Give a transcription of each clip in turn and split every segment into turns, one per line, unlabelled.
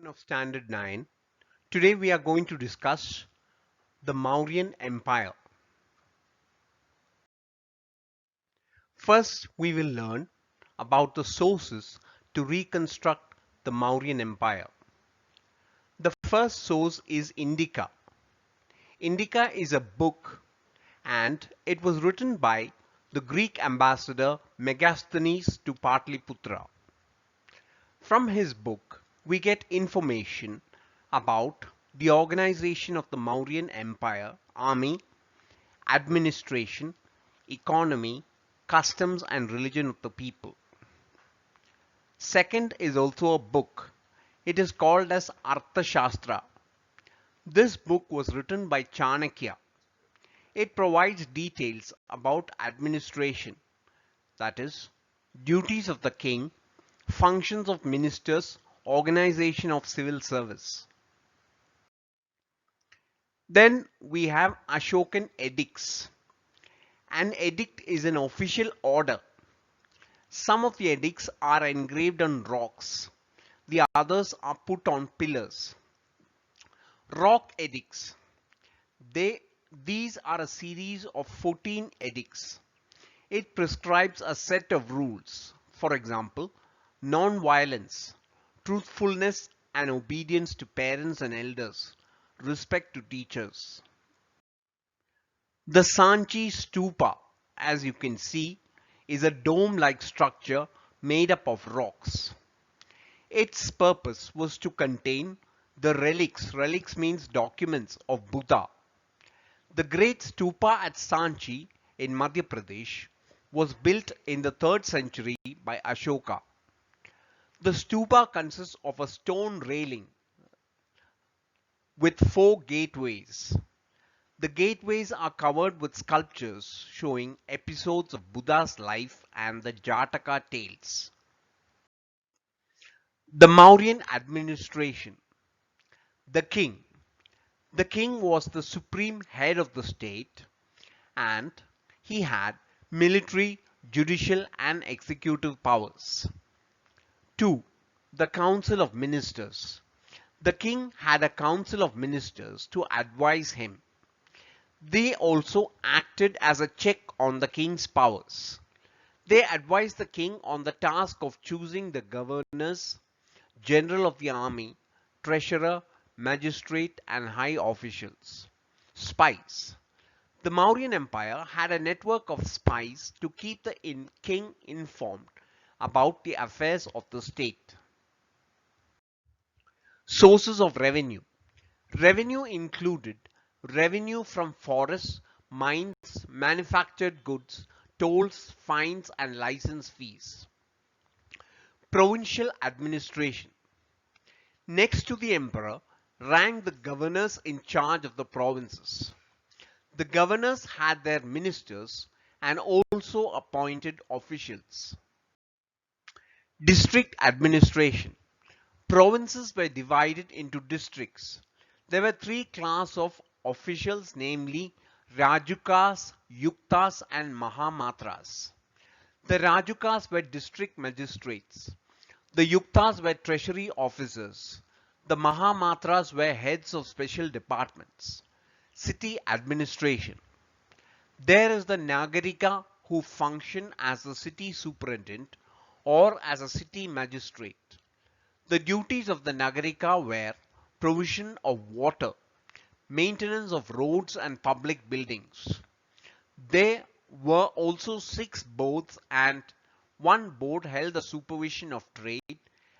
of Standard 9. Today we are going to discuss the Mauryan Empire. First, we will learn about the sources to reconstruct the Mauryan Empire. The first source is Indica. Indica is a book and it was written by the Greek ambassador Megasthenes to Patliputra. From his book, we get information about the organization of the Mauryan Empire, army, administration, economy, customs and religion of the people. Second is also a book. It is called as Arthashastra. This book was written by Chanakya. It provides details about administration, that is, duties of the king, functions of ministers, organization of civil service. Then we have Ashokan edicts. An edict is an official order. Some of the edicts are engraved on rocks. The others are put on pillars. Rock edicts. These are a series of 14 edicts. It prescribes a set of rules. For example, non-violence, truthfulness and obedience to parents and elders, respect to teachers. The Sanchi Stupa, as you can see, is a dome-like structure made up of rocks. Its purpose was to contain the relics, relics means documents, of Buddha. The great stupa at Sanchi in Madhya Pradesh was built in the 3rd century by Ashoka. The stupa consists of a stone railing with 4 gateways. The gateways are covered with sculptures showing episodes of Buddha's life and the Jataka tales. The Mauryan administration. The king. The king was the supreme head of the state and he had military, judicial and executive powers. 2. The council of ministers. The king had a council of ministers to advise him. They also acted as a check on the king's powers. They advised the king on the task of choosing the governors, general of the army, treasurer, magistrate and high officials. Spies. The Mauryan Empire had a network of spies to keep the king informed about the affairs of the state. Sources of revenue. Revenue included revenue from forests, mines, manufactured goods, tolls, fines and license fees. Provincial administration. Next to the emperor ranked the governors in charge of the provinces. The governors had their ministers and also appointed officials. District administration. Provinces were divided into districts. There were 3 classes of officials, namely Rajukas, Yuktas and Mahamatras. The Rajukas were district magistrates. The Yuktas were treasury officers. The Mahamatras were heads of special departments. City administration. There is the Nagarika who function as the city superintendent or as a city magistrate. The duties of the Nagarika were provision of water, maintenance of roads and public buildings. There were also 6 boards and one board held the supervision of trade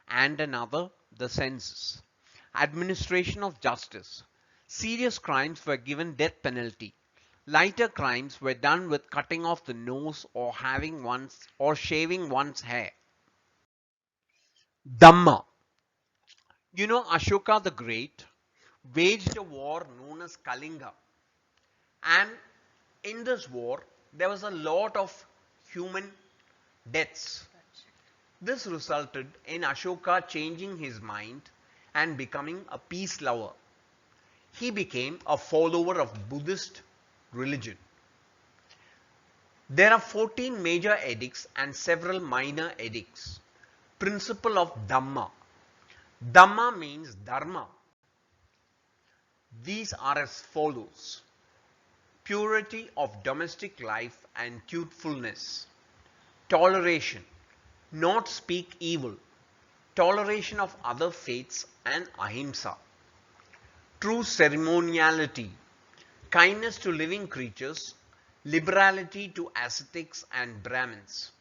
and another the census. Administration of justice. Serious crimes were given death penalty. Lighter crimes were done with cutting off the nose or shaving one's hair. Dhamma. You know, Ashoka the Great waged a war known as Kalinga, and in this war there was a lot of human deaths. This resulted in Ashoka changing his mind and becoming a peace lover. He became a follower of Buddhist religion. There are 14 major edicts and several minor edicts. Principle of Dhamma. Dhamma means dharma. These are as follows: purity of domestic life and truthfulness, toleration, not speak evil, toleration of other faiths and ahimsa, true ceremoniality, kindness to living creatures, liberality to ascetics and Brahmins,